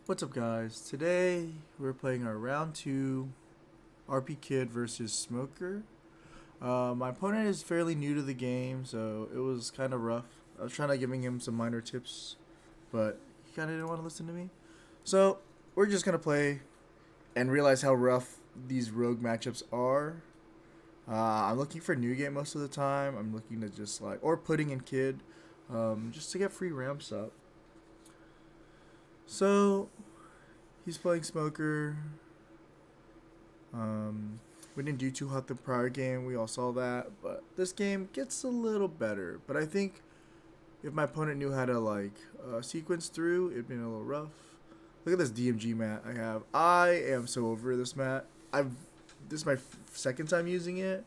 What's up, guys? Today we're playing our round 2 RP Kid versus Smoker. My opponent is fairly new to the game, so it was kind of rough. I was trying to giving him some minor tips, but he kind of didn't want to listen to me. So we're just gonna play and realize how rough these rogue matchups are. I'm looking for new game most of the time. I'm looking to just or pudding and Kid, just to get free ramps up. So he's playing Smoker. We didn't do too hot the prior game. We all saw that, but this game gets a little better. But I think if my opponent knew how to sequence through, it'd been a little rough. Look at this DMG mat I have. I am so over this mat. This is my second time using it,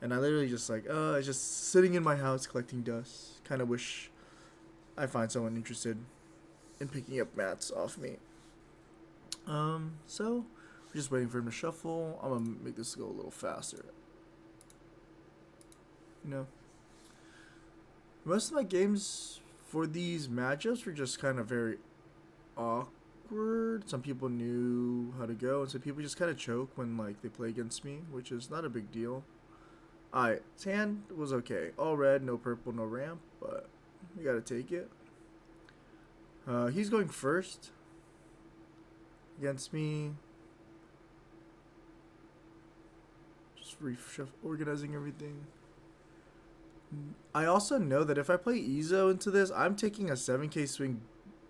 and I literally just it's just sitting in my house collecting dust. Kind of wish I find someone interested in picking up mats off me. So we're just waiting for him to shuffle. I'm gonna make this go a little faster. Most of my games for these matchups were just kind of very awkward. Some people knew how to go, and some people just kind of choke when they play against me, which is not a big deal. Alright, his hand was okay. All red, no purple, no ramp, but you gotta take it. He's going first against me. Just organizing everything. I also know that if I play Ezo into this, I'm taking a 7k swing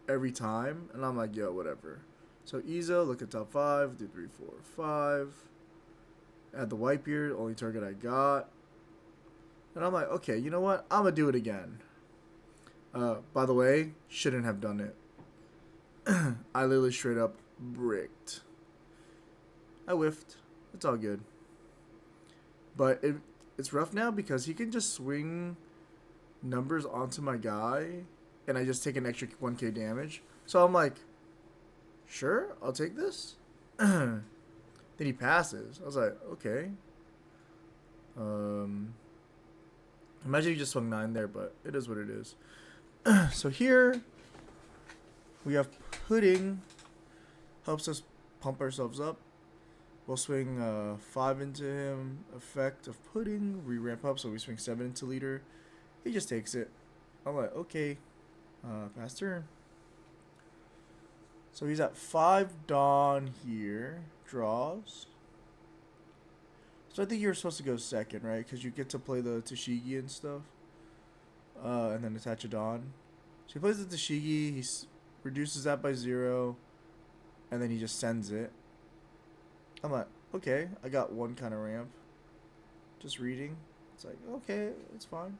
every time, and I'm like, yo, whatever. So Ezo, look at top 5, do 3, 4, 5. Add the Whitebeard, only target I got. And I'm like, okay, you know what? I'm gonna do it again. By the way, shouldn't have done it. I literally straight up bricked. I whiffed. It's all good. But it's rough now because he can just swing numbers onto my guy, and I just take an extra 1k damage. So I'm like, sure, I'll take this. Then he passes. I was like, okay. Imagine he just swung 9 there, but it is what it is. So here we have pudding. Helps us pump ourselves up. We'll swing 5 into him. Effect of pudding. Re-ramp up, so we swing 7 into leader. He just takes it. I'm like, okay. Pass turn. So he's at 5 Dawn here. Draws. So I think you're supposed to go second, right? Because you get to play the TCG and stuff. And then attach a Dawn. So he plays the TCG. He reduces that by 0. And then he just sends it. I'm like, okay, I got 1 kind of ramp. Just reading. It's like, okay, it's fine.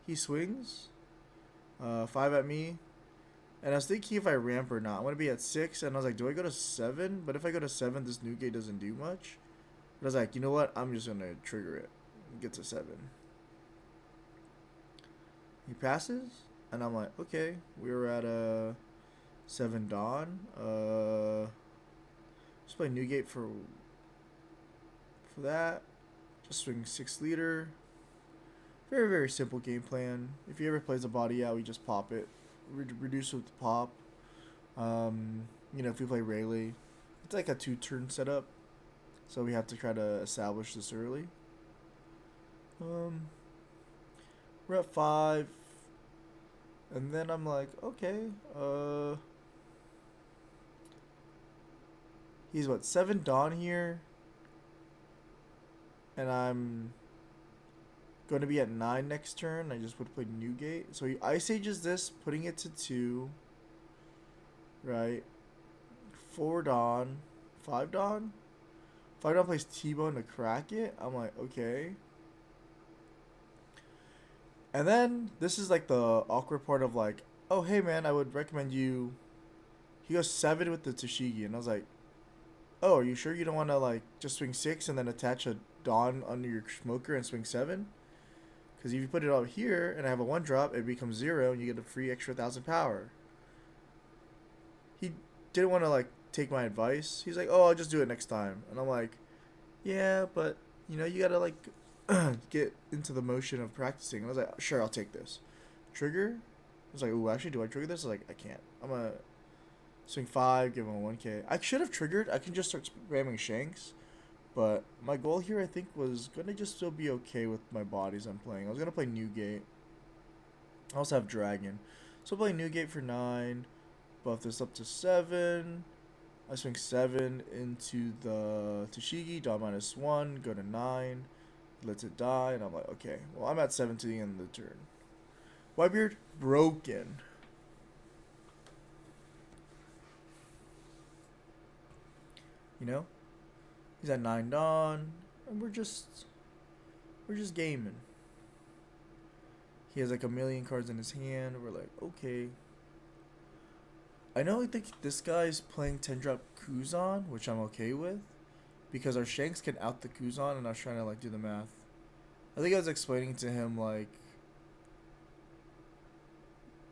He swings. 5 at me. And I was thinking if I ramp or not. I want to be at 6. And I was like, do I go to 7? But if I go to 7, this new gate doesn't do much. But I was like, you know what? I'm just going to trigger it. Get to 7. He passes. And I'm like, okay. We were at 7 Dawn. Just play Newgate for that. Just swing 6 leader. Very, very simple game plan. If he ever plays a body out, we just pop it. Reduce with the pop. If we play Rayleigh, it's like a 2-turn setup. So we have to try to establish this early. We're at 5. And then I'm like, okay. He's 7 Dawn here. And I'm going to be at 9 next turn. I just would play Newgate. So he Ice Ages this, putting it to 2. Right. 4 Dawn. 5 Dawn? 5 Dawn plays T-Bone to crack it. I'm like, okay. And then this is the awkward part of oh, hey man, I would recommend you. He goes 7 with the Tashigi. And I was like, oh, are you sure you don't want to just swing 6 and then attach a Dawn under your Smoker and swing 7? Because if you put it out here and I have a 1-drop, it becomes 0 and you get a free extra 1,000 power. He didn't want to take my advice. He's like, oh, I'll just do it next time. And I'm like, yeah, but you gotta get into the motion of practicing. And I was like, sure, I'll take this. Trigger. I was like, ooh, actually, do I trigger this? I was like, I can't. I'm gonna Swing 5, give him a 1k. I should have triggered. I can just start spamming Shanks. But my goal here, I think, was going to just still be okay with my bodies I'm playing. I was going to play Newgate. I also have Dragon. So I'll play Newgate for 9. Buff this up to 7. I swing 7 into the TCG. Dot -1. Go to 9. Lets it die. And I'm like, okay. Well, I'm at 7 to the end of the turn. Whitebeard, broken. You know? He's at 9 Dawn. And we're just gaming. He has like a million cards in his hand. We're like, okay. I know I think this guy's playing 10-drop Kuzan, which I'm okay with. Because our Shanks can out the Kuzan, and I was trying to like do the math. I think I was explaining to him like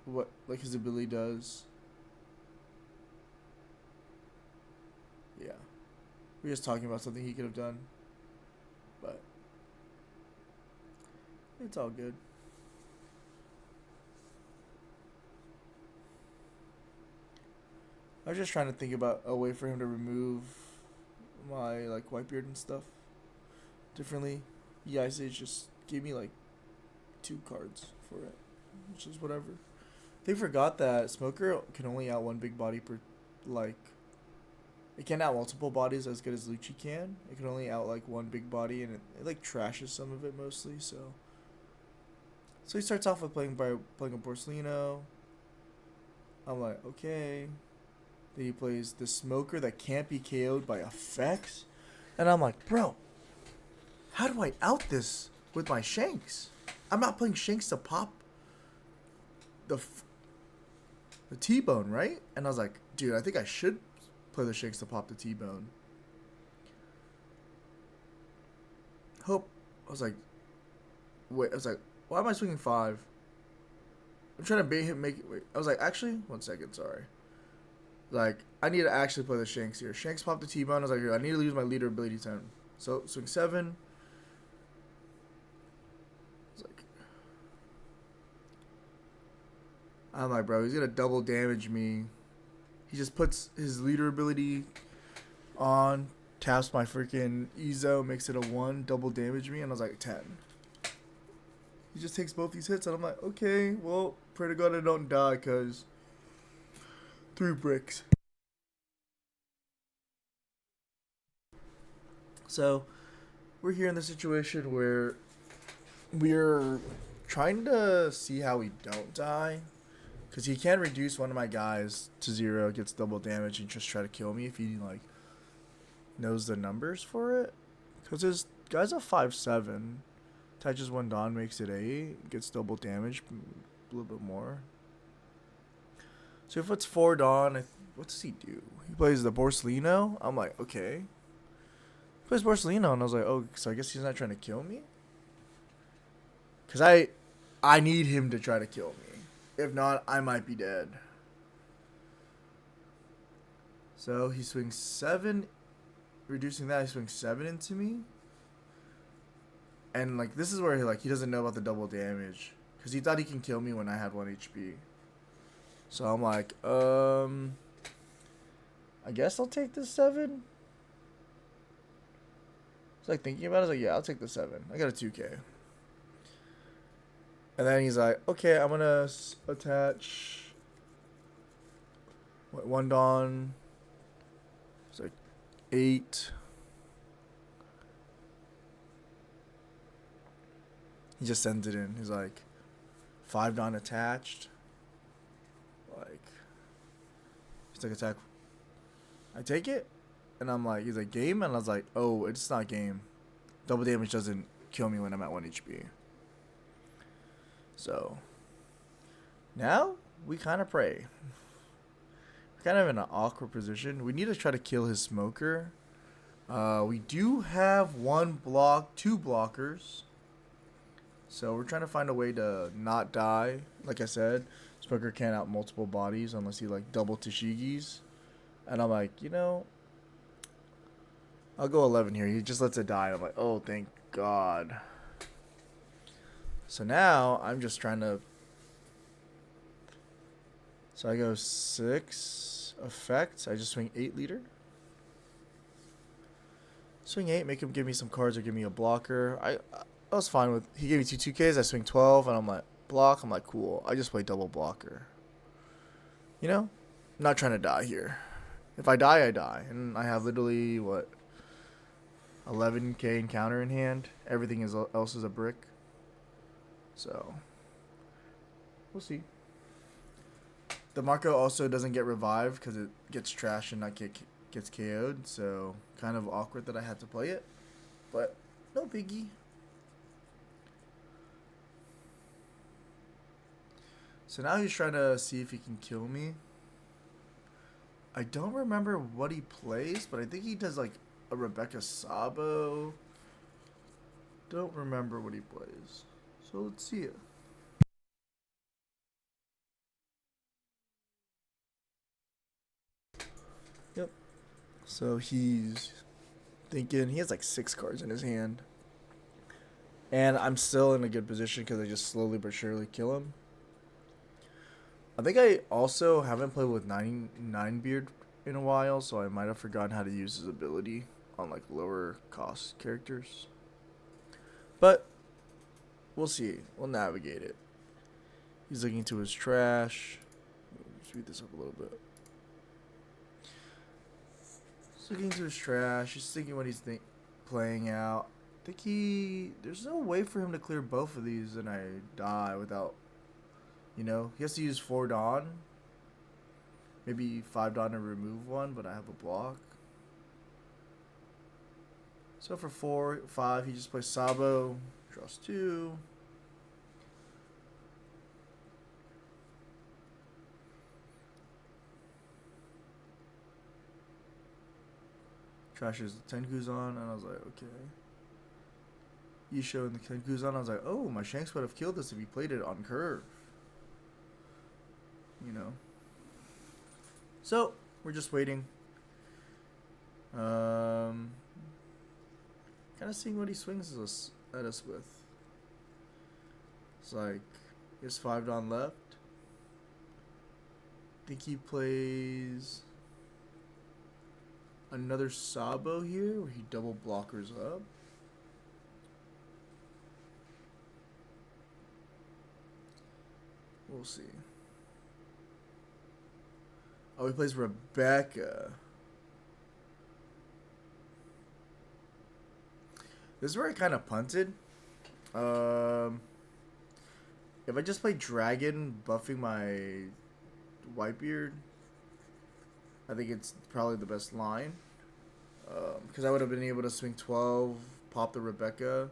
what like his ability does. Yeah. We're just talking about something he could have done. But it's all good. I was just trying to think about a way for him to remove my like Whitebeard and stuff differently. Yeah, Ice Age just gave me like 2 cards for it, which is whatever. They forgot that Smoker can only out one big body per like. It can't out multiple bodies as good as Lucci can. It can only out like one big body, and it like trashes some of it mostly. So he starts off with playing a Porcelino. I'm like, okay. Then he plays the Smoker that can't be KO'd by effects. And I'm like, bro, how do I out this with my Shanks? I'm not playing Shanks to pop the T-Bone, right? And I was like, dude, I think I should play the Shanks to pop the T-Bone. I was like, why am I swinging 5? I'm trying to bait him, I was like, actually, 1 second, sorry. Like, I need to actually play the Shanks here. Shanks popped the T-Bone. I was like, I need to use my leader ability 10. So, swing 7. I'm like, bro, he's going to double damage me. He just puts his leader ability on, taps my freaking Ezo, makes it a 1, double damage me, and I was like, 10. He just takes both these hits, and I'm like, okay, well, pray to God I don't die, because 3 bricks. So, we're here in the situation where we're trying to see how we don't die. Because he can reduce one of my guys to 0, gets double damage, and just try to kill me if he, like, knows the numbers for it. Because his guy's a 5/7. Attaches 1 Dawn, makes it 8, gets double damage, a little bit more. So if it's 4 Dawn, what does he do? He plays the Porcelino. I'm like, okay. He plays Porcelino, and I was like, oh, so I guess he's not trying to kill me? Because I need him to try to kill me. If not, I might be dead. So he swings 7. Reducing that, he swings 7 into me. And like this is where he doesn't know about the double damage. Because he thought he can kill me when I had 1 HP. So I'm like, I guess I'll take this 7. It's like thinking about it, I was like, yeah, I'll take the 7. I got a 2k. And then he's like, okay, I'm going to attach 1 Dawn. It's like 8. He just sends it in. He's like, 5 Dawn attached. Like, he's like, attack. I take it. And I'm like, he's like, game? And I was like, oh, it's not game. Double damage doesn't kill me when I'm at 1 HP. So, now we kind of pray. We're kind of in an awkward position. We need to try to kill his Smoker. We do have 2 blockers. So we're trying to find a way to not die. Like I said, Smoker can't out multiple bodies unless he like double Tashigis. And I'm like, I'll go 11 here. He just lets it die. I'm like, oh, thank God. So now I'm just trying to. So I go 6, effect, I just swing 8 leader. Swing 8, make him give me some cards or give me a blocker. I was fine with. He gave me 2 2Ks. I swing 12, and I'm like block. I'm like cool. I just play double blocker. You know, I'm not trying to die here. If I die, I die, and I have literally what 11K encounter in hand. Everything else is a brick. So we'll see. The Marco also doesn't get revived because it gets trashed and not gets KO'd. So kind of awkward that I had to play it, but no biggie. So now he's trying to see if he can kill me. I don't remember what he plays, but I think he does like a Rebecca Sabo. Don't remember what he plays. So let's see it. Yep. So he's thinking he has like 6 cards in his hand. And I'm still in a good position because I just slowly but surely kill him. I think I also haven't played with 99 Beard in a while, so I might have forgotten how to use his ability on like lower cost characters. But we'll see. We'll navigate it. He's looking to his trash. Let's read this up a little bit. He's looking to his trash. He's thinking what he's playing out. I think there's no way for him to clear both of these and I die without, you know, he has to use 4 Dawn. Maybe 5 Dawn to remove one, but I have a block. So for 4, 5, he just plays Sabo, draws 2. Trashes the Tenkuzan, and I was like, okay. Yisho and the Tenkuzan, I was like, oh, my Shanks would have killed this if he played it on curve. You know. So, we're just waiting. Kind of seeing what he swings at us with. It's like, he has 5 Dawn left. I think he plays another Sabo here where he double blockers up. We'll see. Oh, he plays Rebecca. This is where I kind of punted. If I just play Dragon buffing my Whitebeard, I think it's probably the best line. Because I would have been able to swing 12, pop the Rebecca,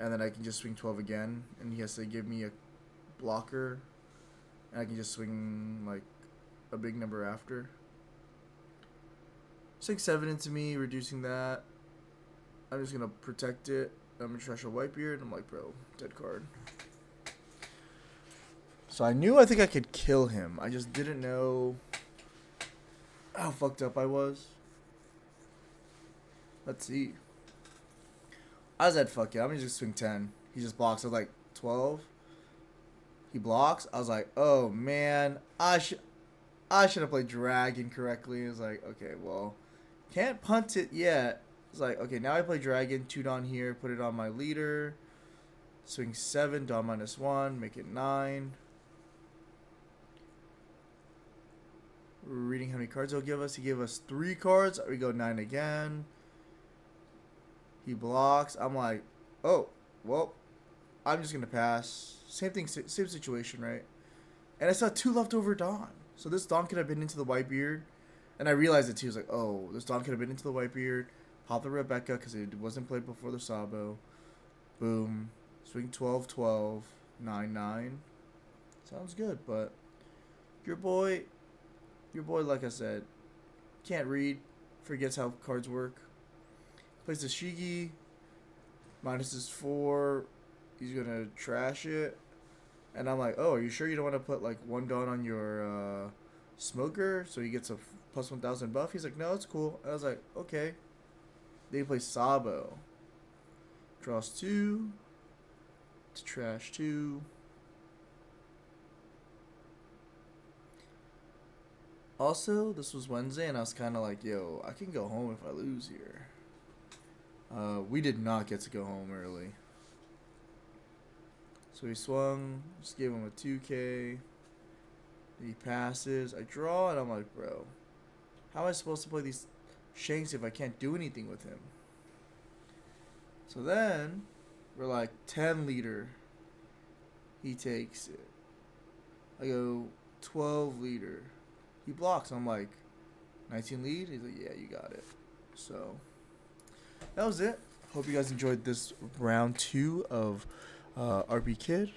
and then I can just swing 12 again, and he has to give me a blocker, and I can just swing like a big number after. 6-7 into me, reducing that. I'm just gonna protect it. I'm gonna trash a Whitebeard. I'm like, bro, dead card. So I think I could kill him. I just didn't know how fucked up I was. Let's see. I was at fuck it. I'm gonna just swing 10. He just blocks. I was like 12. He blocks. I was like, oh man, I should have played Dragon correctly. It was like, okay, well, can't punt it yet. It's like, okay, now I play Dragon, 2 Dawn here, put it on my leader. Swing 7, Dawn -1, make it 9. We're reading how many cards he'll give us. He gave us 3 cards. We go 9 again. He blocks. I'm like, oh, well, I'm just going to pass. Same thing, same situation, right? And I saw 2 leftover Dawn. So this Dawn could have been into the Whitebeard. And I realized it too. I was like, oh, this Dawn could have been into the Whitebeard. Pop the Rebecca because it wasn't played before the Sabo. Boom. Swing 12, 12, 9, 9. Sounds good, but your boy, like I said, can't read, forgets how cards work. Plays the Shigi, minus is 4. He's gonna trash it, and I'm like, oh, are you sure you don't want to put like 1 Dawn on your smoker so he gets a plus 1,000 buff? He's like, no, it's cool. I was like, okay. Then he plays Sabo. Draws 2. To trash 2. Also, this was Wednesday, and I was kind of like, yo, I can go home if I lose here. We did not get to go home early. So he swung, just gave him a 2K. He passes. I draw, and I'm like, bro, how am I supposed to play these shanks if I can't do anything with him? So then, we're like 10 leader. He takes it. I go 12 leader. He blocks. I'm like, 19 lead? He's like, yeah, you got it. So, that was it. Hope you guys enjoyed this round 2 of RP Kid.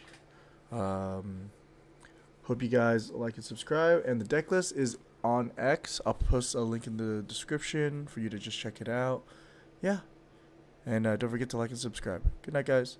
Hope you guys like and subscribe. And the deck list is on X. I'll post a link in the description for you to just check it out. Yeah. And don't forget to like and subscribe. Good night, guys.